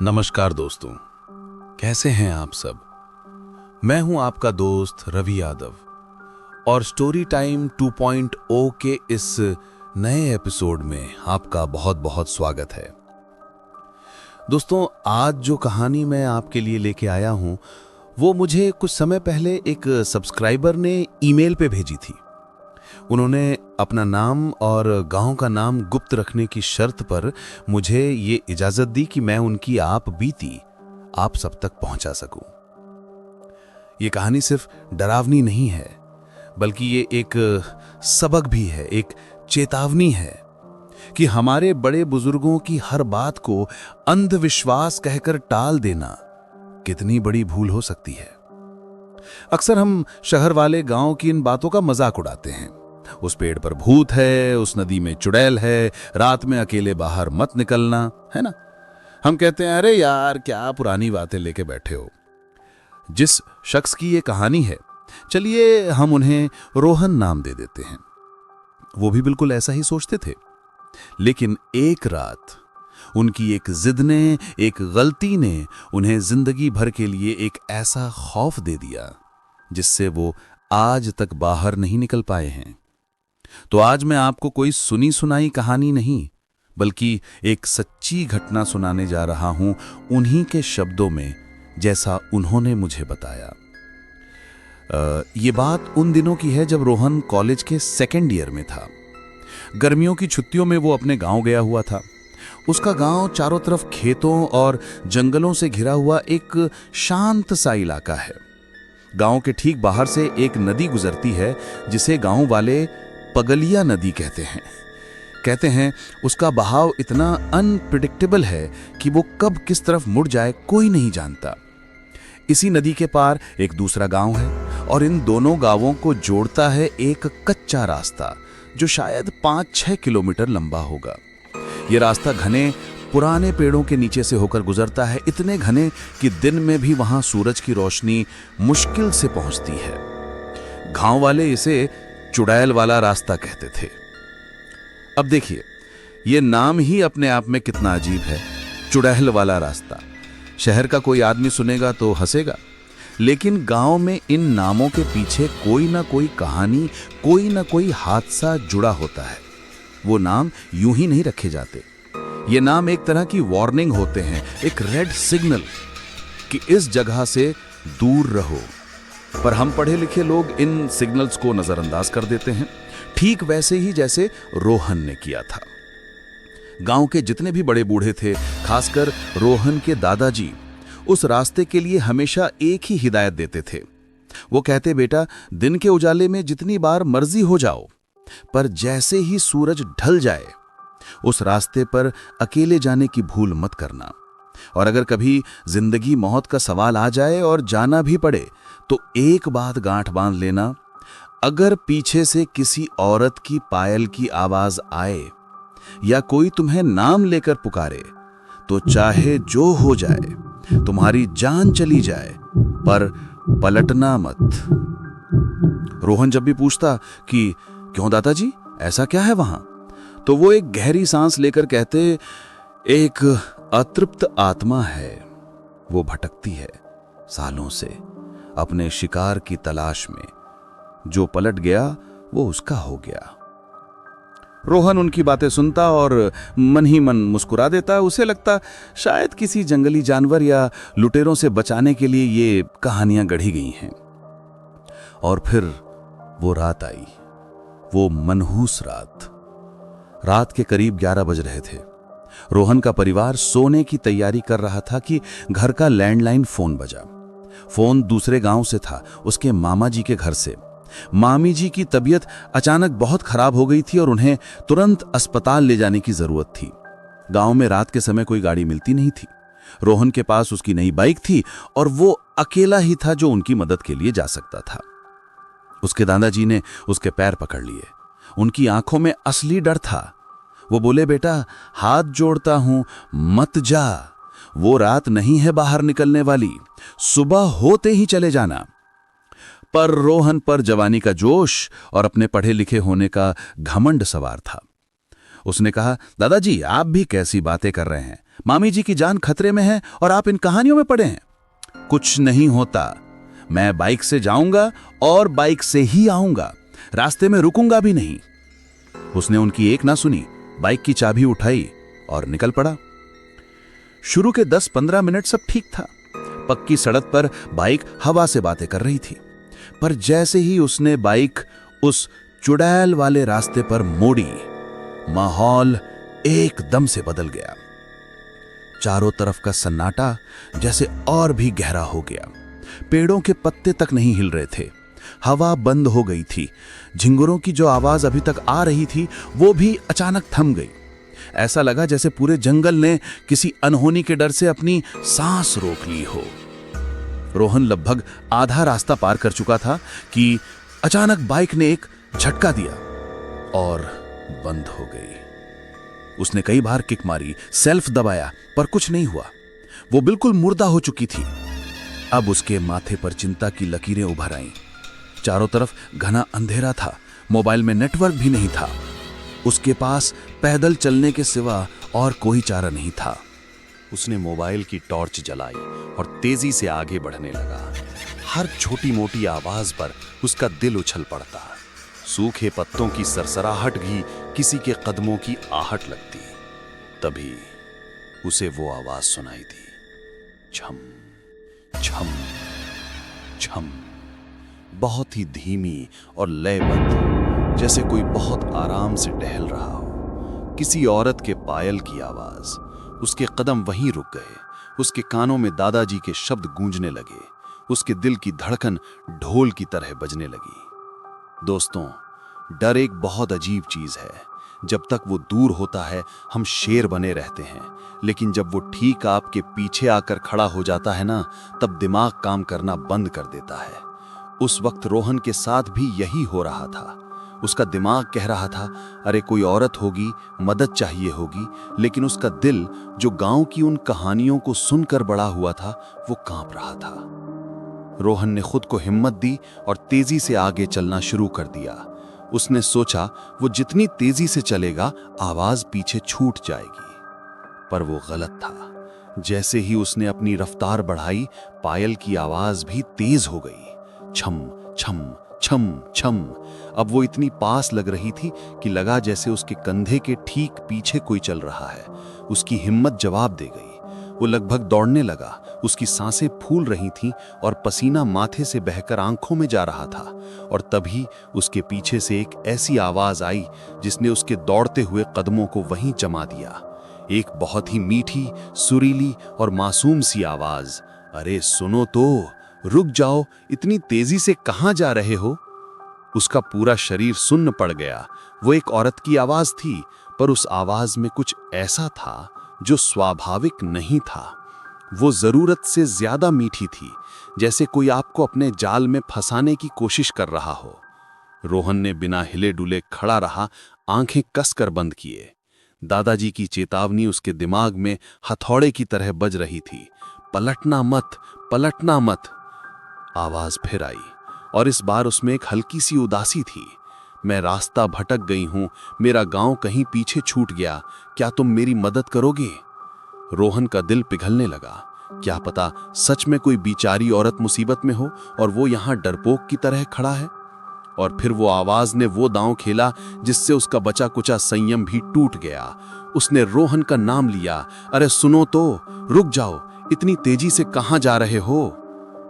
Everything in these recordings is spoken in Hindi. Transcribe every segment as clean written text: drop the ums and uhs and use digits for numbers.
नमस्कार दोस्तों, कैसे हैं आप सब। मैं हूं आपका दोस्त रवि यादव और स्टोरी टाइम 2.0 के इस नए एपिसोड में आपका बहुत बहुत स्वागत है। दोस्तों, आज जो कहानी मैं आपके लिए लेके आया हूं वो मुझे कुछ समय पहले एक सब्सक्राइबर ने ईमेल पे भेजी थी। उन्होंने अपना नाम और गांव का नाम गुप्त रखने की शर्त पर मुझे ये इजाजत दी कि मैं उनकी आप बीती आप सब तक पहुंचा सकूं। ये कहानी सिर्फ डरावनी नहीं है, बल्कि ये एक सबक भी है, एक चेतावनी है कि हमारे बड़े बुजुर्गों की हर बात को अंधविश्वास कहकर टाल देना कितनी बड़ी भूल हो सकती है। अक्सर हम शहर वाले गांव की इन बातों का मजाक उड़ाते हैं। उस पेड़ पर भूत है, उस नदी में चुड़ैल है, रात में अकेले बाहर मत निकलना, है ना। हम कहते हैं, अरे यार क्या पुरानी बातें लेके बैठे हो। जिस शख्स की ये कहानी है, चलिए हम उन्हें रोहन नाम दे देते हैं। वो भी बिल्कुल ऐसा ही सोचते थे, लेकिन एक रात उनकी एक जिद ने, एक गलती ने उन्हें जिंदगी भर के लिए एक ऐसा खौफ दे दिया जिससे वो आज तक बाहर नहीं निकल पाए हैं। तो आज मैं आपको कोई सुनी सुनाई कहानी नहीं, बल्कि एक सच्ची घटना सुनाने जा रहा हूं, उन्हीं के शब्दों में, जैसा उन्होंने मुझे बताया। ये बात उन दिनों की है जब रोहन कॉलेज के सेकेंड ईयर में था। गर्मियों की छुट्टियों में वो अपने गांव गया हुआ था। उसका गांव चारों तरफ खेतों और जंगलों से घिरा हुआ एक शांत सा इलाका है। गांव के ठीक बाहर से एक नदी गुजरती है जिसे गांव वाले पगलिया नदी कहते हैं। उसका बहाव इतना अनप्रिडिक्टेबल है कि वो कब किस तरफ मुड़ जाए कोई नहीं जानता। इसी नदी के पार एक दूसरा गांव है और इन दोनों गांवों को जोड़ता है एक कच्चा रास्ता जो शायद 5-6 किलोमीटर लंबा होगा। ये रास्ता घने पुराने पेड़ों के नीचे से होकर गुजरता है, इतने घने कि दिन में भी वहां सूरज की रोशनी मुश्किल से पहुंचती है। गांव वाले इसे चुड़ैल वाला रास्ता कहते थे। अब देखिए, ये नाम ही अपने आप में कितना अजीब है, चुड़ैल वाला रास्ता। शहर का कोई आदमी सुनेगा तो हंसेगा, लेकिन गांव में इन नामों के पीछे कोई ना कोई कहानी, कोई ना कोई हादसा जुड़ा होता है। वो नाम यूं ही नहीं रखे जाते। ये नाम एक तरह की वार्निंग होते हैं, एक रेड सिग्नल कि इस जगह से दूर रहो। पर हम पढ़े लिखे लोग इन सिग्नल्स को नजरअंदाज कर देते हैं, ठीक वैसे ही जैसे रोहन ने किया था। गांव के जितने भी बड़े बूढ़े थे, खासकर रोहन के दादाजी, उस रास्ते के लिए हमेशा एक ही हिदायत देते थे। वो कहते, बेटा दिन के उजाले में जितनी बार मर्जी हो जाओ, पर जैसे ही सूरज ढल जाए उस रास्ते पर अकेले जाने की भूल मत करना। और अगर कभी जिंदगी मौत का सवाल आ जाए और जाना भी पड़े तो एक बात गांठ बांध लेना, अगर पीछे से किसी औरत की पायल की आवाज आए या कोई तुम्हें नाम लेकर पुकारे तो चाहे जो हो जाए, तुम्हारी जान चली जाए, पर पलटना मत। रोहन जब भी पूछता कि क्यों दादाजी, ऐसा क्या है वहां, तो वो एक गहरी सांस लेकर कहते, एक अतृप्त आत्मा है, वो भटकती है सालों से अपने शिकार की तलाश में, जो पलट गया वो उसका हो गया। रोहन उनकी बातें सुनता और मन ही मन मुस्कुरा देता। उसे लगता शायद किसी जंगली जानवर या लुटेरों से बचाने के लिए ये कहानियां गढ़ी गई हैं। और फिर वो रात आई, वो मनहूस रात के करीब 11 बज रहे थे। रोहन का परिवार सोने की तैयारी कर रहा था कि घर का लैंडलाइन फोन बजा। फोन दूसरे गांव से था, उसके मामा जी के घर से। मामी जी की तबीयत अचानक बहुत खराब हो गई थी और उन्हें तुरंत अस्पताल ले जाने की जरूरत थी। गांव में रात के समय कोई गाड़ी मिलती नहीं थी। रोहन के पास उसकी नई बाइक थी और वो अकेला ही था जो उनकी मदद के लिए जा सकता था। उसके दादाजी ने उसके पैर पकड़ लिए। उनकी आंखों में असली डर था। वो बोले, बेटा हाथ जोड़ता हूं, मत जा, वो रात नहीं है बाहर निकलने वाली, सुबह होते ही चले जाना। पर रोहन पर जवानी का जोश और अपने पढ़े लिखे होने का घमंड सवार था। उसने कहा, दादाजी आप भी कैसी बातें कर रहे हैं, मामी जी की जान खतरे में है और आप इन कहानियों में पड़े हैं। कुछ नहीं होता, मैं बाइक से जाऊंगा और बाइक से ही आऊंगा, रास्ते में रुकूंगा भी नहीं। उसने उनकी एक ना सुनी, बाइक की चाबी उठाई और निकल पड़ा। शुरू के 10-15 मिनट सब ठीक था। पक्की सड़क पर बाइक हवा से बातें कर रही थी, पर जैसे ही उसने बाइक उस चुड़ैल वाले रास्ते पर मोड़ी, माहौल एकदम से बदल गया। चारों तरफ का सन्नाटा जैसे और भी गहरा हो गया। पेड़ों के पत्ते तक नहीं हिल रहे थे, हवा बंद हो गई थी। झिंगुरों की जो आवाज अभी तक आ रही थी वो भी अचानक थम गई। ऐसा लगा जैसे पूरे जंगल ने किसी अनहोनी के डर से अपनी सांस रोक ली हो। रोहन लगभग आधा रास्ता पार कर चुका था कि अचानक बाइक ने एक झटका दिया और बंद हो गई। उसने कई बार किक मारी, सेल्फ दबाया, पर कुछ नहीं हुआ। वो बिल्कुल मुर्दा हो चुकी थी। अब उसके माथे पर चिंता की लकीरें उभर आईं। चारों तरफ घना अंधेरा था, मोबाइल में नेटवर्क भी नहीं था। उसके पास पैदल चलने के सिवा और कोई चारा नहीं था। उसने मोबाइल की टॉर्च जलाई और तेजी से आगे बढ़ने लगा। हर छोटी मोटी आवाज पर उसका दिल उछल पड़ता। सूखे पत्तों की सरसराहट भी किसी के कदमों की आहट लगती। तभी उसे वो आवाज सुनाई दी, छम छम छम, बहुत ही धीमी और लयबद्ध, जैसे कोई बहुत आराम से टहल रहा हो। किसी औरत के पायल की आवाज। उसके कदम वहीं रुक गए। उसके कानों में दादाजी के शब्द गूंजने लगे। उसके दिल की धड़कन ढोल की तरह बजने लगी। दोस्तों, डर एक बहुत अजीब चीज है। जब तक वो दूर होता है हम शेर बने रहते हैं, लेकिन जब वो ठीक आपके पीछे आकर खड़ा हो जाता है ना, तब दिमाग काम करना बंद कर देता है। उस वक्त रोहन के साथ भी यही हो रहा था। उसका दिमाग कह रहा था, अरे कोई औरत होगी, मदद चाहिए होगी, लेकिन उसका दिल जो गांव की उन कहानियों को सुनकर बड़ा हुआ था वो कांप रहा था। रोहन ने खुद को हिम्मत दी और तेजी से आगे चलना शुरू कर दिया। उसने सोचा वो जितनी तेजी से चलेगा आवाज पीछे छूट जाएगी, पर वो गलत था। जैसे ही उसने अपनी रफ्तार बढ़ाई, पायल की आवाज भी तेज हो गई। छम छम छम छम। अब वो इतनी पास लग रही थी कि लगा जैसे उसके कंधे के ठीक पीछे कोई चल रहा है। उसकी हिम्मत जवाब दे गई। वो लगभग दौड़ने लगा। उसकी सांसें फूल रही थीं और पसीना माथे से बहकर आंखों में जा रहा था। और तभी उसके पीछे से एक ऐसी आवाज आई जिसने उसके दौड़ते हुए कदमों को वहीं जमा दिया। एक बहुत ही मीठी, सुरीली और मासूम सी आवाज, अरे सुनो तो, रुक जाओ, इतनी तेजी से कहां जा रहे हो? उसका पूरा शरीर सुन्न पड़ गया। वो एक औरत की आवाज थी, पर उस आवाज में कुछ ऐसा था जो स्वाभाविक नहीं था। वो जरूरत से ज्यादा मीठी थी, जैसे कोई आपको अपने जाल में फंसाने की कोशिश कर रहा हो। रोहन ने बिना हिले डुले खड़ा रहा, आंखें कसकर बंद किए। दादाजी की चेतावनी उसके दिमाग में हथौड़े की तरह बज रही थी, पलटना मत, पलटना मत। आवाज फिर आई और इस बार उसमें एक हल्की सी उदासी थी। मैं रास्ता भटक गई हूं, मेरा गांव कहीं पीछे छूट गया, क्या तुम मेरी मदद करोगे? रोहन का दिल पिघलने लगा। क्या पता सच में कोई बेचारी औरत मुसीबत में हो और वो यहां डरपोक की तरह खड़ा है। और फिर वो आवाज ने वो दांव खेला जिससे उसका बचा कुचा संयम भी टूट गया। उसने रोहन का नाम लिया, अरे सुनो तो, रुक जाओ, इतनी तेजी से कहां जा रहे हो?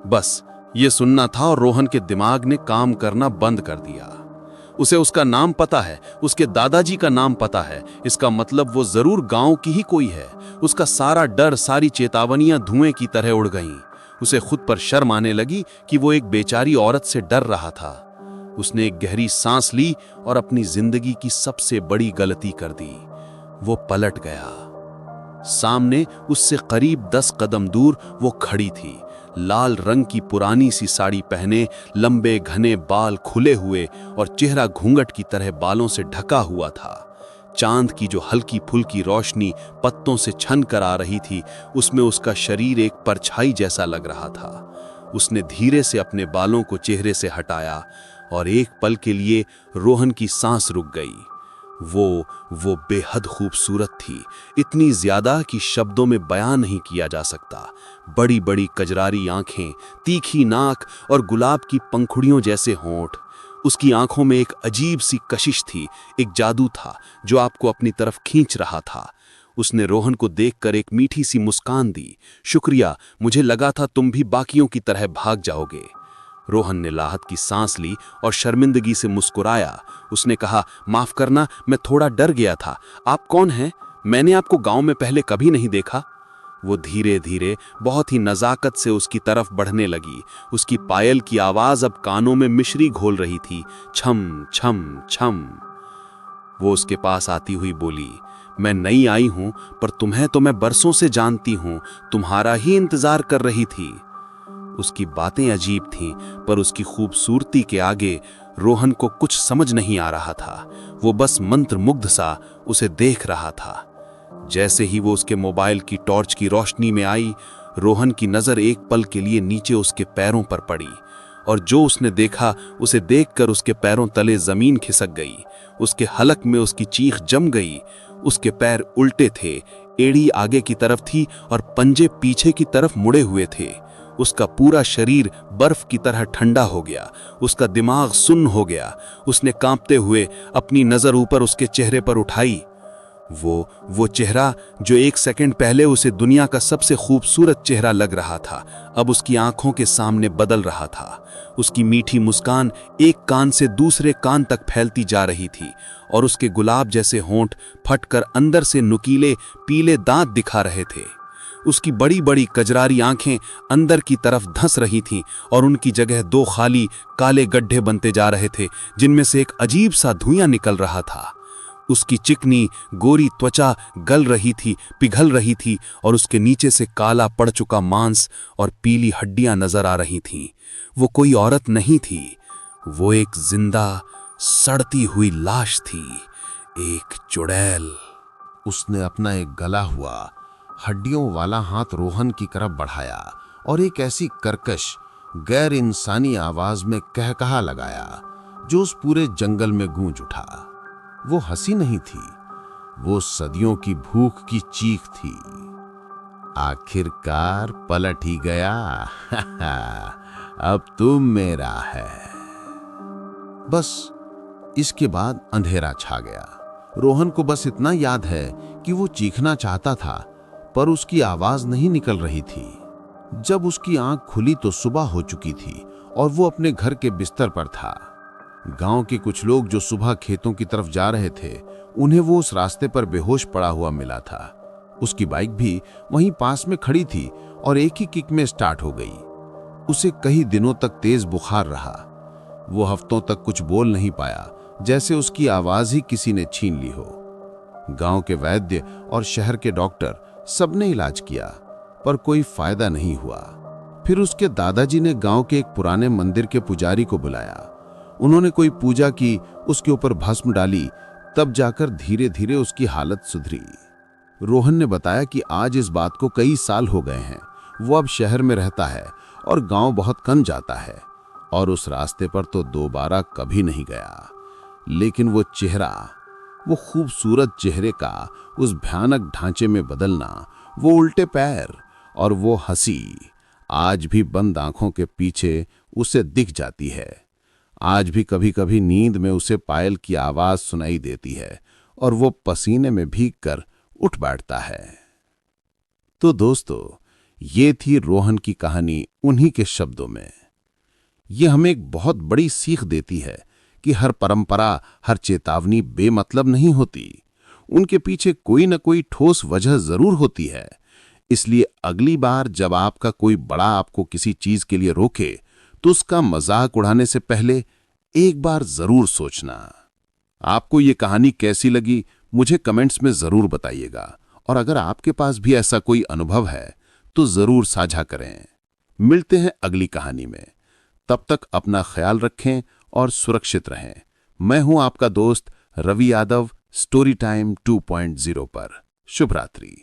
बस ये सुनना था और रोहन के दिमाग ने काम करना बंद कर दिया। उसे उसका नाम पता है, उसके दादाजी का नाम पता है। इसका मतलब वो जरूर गांव की ही कोई है। उसका सारा डर, सारी चेतावनियां धुएं की तरह उड़ गईं। उसे खुद पर शर्म आने लगी कि वो एक बेचारी औरत से डर रहा था। उसने एक गहरी सांस ली और अपनी जिंदगी की सबसे बड़ी गलती कर दी। वो पलट गया। सामने उससे करीब 10 कदम दूर वो खड़ी थी। लाल रंग की पुरानी सी साड़ी पहने, लंबे घने बाल खुले हुए और चेहरा घूंघट की तरह बालों से ढका हुआ था। चांद की जो हल्की फुल्की रोशनी पत्तों से छन कर आ रही थी, उसमें उसका शरीर एक परछाई जैसा लग रहा था। उसने धीरे से अपने बालों को चेहरे से हटाया और एक पल के लिए रोहन की सांस रुक गई। वो बेहद खूबसूरत थी, इतनी ज्यादा कि शब्दों में बयां नहीं किया जा सकता। बड़ी बड़ी कजरारी आंखें, तीखी नाक और गुलाब की पंखुड़ियों जैसे होंठ। उसकी आंखों में एक अजीब सी कशिश थी, एक जादू था जो आपको अपनी तरफ खींच रहा था। उसने रोहन को देखकर एक मीठी सी मुस्कान दी। शुक्रिया, मुझे लगा था तुम भी बाकियों की तरह भाग जाओगे। रोहन ने राहत की सांस ली और शर्मिंदगी से मुस्कुराया। उसने कहा, माफ करना, मैं थोड़ा डर गया था। आप कौन हैं? मैंने आपको गांव में पहले कभी नहीं देखा। वो धीरे धीरे बहुत ही नजाकत से उसकी तरफ बढ़ने लगी। उसकी पायल की आवाज अब कानों में मिश्री घोल रही थी, छम छम छम। वो उसके पास आती हुई बोली, मैं नई आई हूं, पर तुम्हें तो मैं बरसों से जानती हूं, तुम्हारा ही इंतजार कर रही थी। उसकी बातें अजीब थीं, पर उसकी खूबसूरती के आगे रोहन को कुछ समझ नहीं आ रहा था। वो बस मंत्रमुग्ध सा उसे देख रहा था। जैसे ही वो उसके मोबाइल की टॉर्च की रोशनी में आई, रोहन की नजर एक पल के लिए नीचे उसके पैरों पर पड़ी, और जो उसने देखा उसे देखकर उसके पैरों तले जमीन खिसक गई। उसके हलक में उसकी चीख जम गई। उसके पैर उल्टे थे, एड़ी आगे की तरफ थी और पंजे पीछे की तरफ मुड़े हुए थे। उसका पूरा शरीर बर्फ की तरह ठंडा हो गया। उसका दिमाग सुन्न हो गया। उसने कांपते हुए अपनी नजर ऊपर उसके चेहरे पर उठाई। वो चेहरा जो एक सेकंड पहले उसे दुनिया का सबसे खूबसूरत चेहरा लग रहा था, अब उसकी आंखों के सामने बदल रहा था। उसकी मीठी मुस्कान एक कान से दूसरे कान तक फैलती जा रही थी, और उसके गुलाब जैसे होंठ फटकर अंदर से नुकीले पीले दांत दिखा रहे थे। उसकी बड़ी बड़ी कजरारी आंखें अंदर की तरफ धंस रही थीं, और उनकी जगह दो खाली काले गड्ढे बनते जा रहे थे, जिनमें से एक अजीब सा धुआं निकल रहा था। उसकी चिकनी गोरी त्वचा गल रही थी, पिघल रही थी, और उसके नीचे से काला पड़ चुका मांस और पीली हड्डियां नजर आ रही थीं। वो कोई औरत नहीं थी, वो एक जिंदा सड़ती हुई लाश थी, एक चुड़ैल। उसने अपना एक गला हुआ हड्डियों वाला हाथ रोहन की तरफ बढ़ाया और एक ऐसी कर्कश गैर इंसानी आवाज में कहकहा लगाया जो उस पूरे जंगल में गूंज उठा। वो हंसी नहीं थी, वो सदियों की भूख की चीख थी। आखिरकार पलट ही गया। अब तुम मेरा है। बस इसके बाद अंधेरा छा गया। रोहन को बस इतना याद है कि वो चीखना चाहता था, पर उसकी आवाज नहीं निकल रही थी। जब उसकी आंख खुली तो सुबह हो चुकी थी और वो अपने घर के बिस्तर पर था। गांव के कुछ लोग जो सुबह खेतों की तरफ जा रहे थे, उन्हें वो उस रास्ते पर बेहोश पड़ा हुआ मिला था। उसकी बाइक भी वहीं पास में खड़ी थी और एक ही किक में स्टार्ट हो गई। उसे कई दिनों तक तेज बुखार रहा। वो हफ्तों तक कुछ बोल नहीं पाया, जैसे उसकी आवाज ही किसी ने छीन ली हो। गांव के वैद्य और शहर के डॉक्टर सबने इलाज किया, पर कोई फायदा नहीं हुआ। फिर उसके दादाजी ने गांव के एक पुराने मंदिर के पुजारी को बुलाया। उन्होंने कोई पूजा की, उसके ऊपर भस्म डाली, तब जाकर धीरे धीरे उसकी हालत सुधरी। रोहन ने बताया कि आज इस बात को कई साल हो गए हैं। वो अब शहर में रहता है और गांव बहुत कम जाता है, और उस रास्ते पर तो दोबारा कभी नहीं गया। लेकिन वो चेहरा, वो खूबसूरत चेहरे का उस भयानक ढांचे में बदलना, वो उल्टे पैर और वो हंसी आज भी बंद आंखों के पीछे उसे दिख जाती है। आज भी कभी कभी नींद में उसे पायल की आवाज सुनाई देती है और वो पसीने में भीगकर उठ बैठता है। तो दोस्तों, ये थी रोहन की कहानी उन्हीं के शब्दों में। ये हमें एक बहुत बड़ी सीख देती है कि हर परंपरा, हर चेतावनी बेमतलब नहीं होती। उनके पीछे कोई न कोई ठोस वजह जरूर होती है। इसलिए अगली बार जब आपका कोई बड़ा आपको किसी चीज के लिए रोके, तो उसका मजाक उड़ाने से पहले एक बार जरूर सोचना। आपको ये कहानी कैसी लगी, मुझे कमेंट्स में जरूर बताइएगा, और अगर आपके पास भी ऐसा कोई अनुभव है तो जरूर साझा करें। मिलते हैं अगली कहानी में। तब तक अपना ख्याल रखें और सुरक्षित रहें। मैं हूं आपका दोस्त रवि यादव, स्टोरी टाइम 2.0 पर। शुभ रात्रि।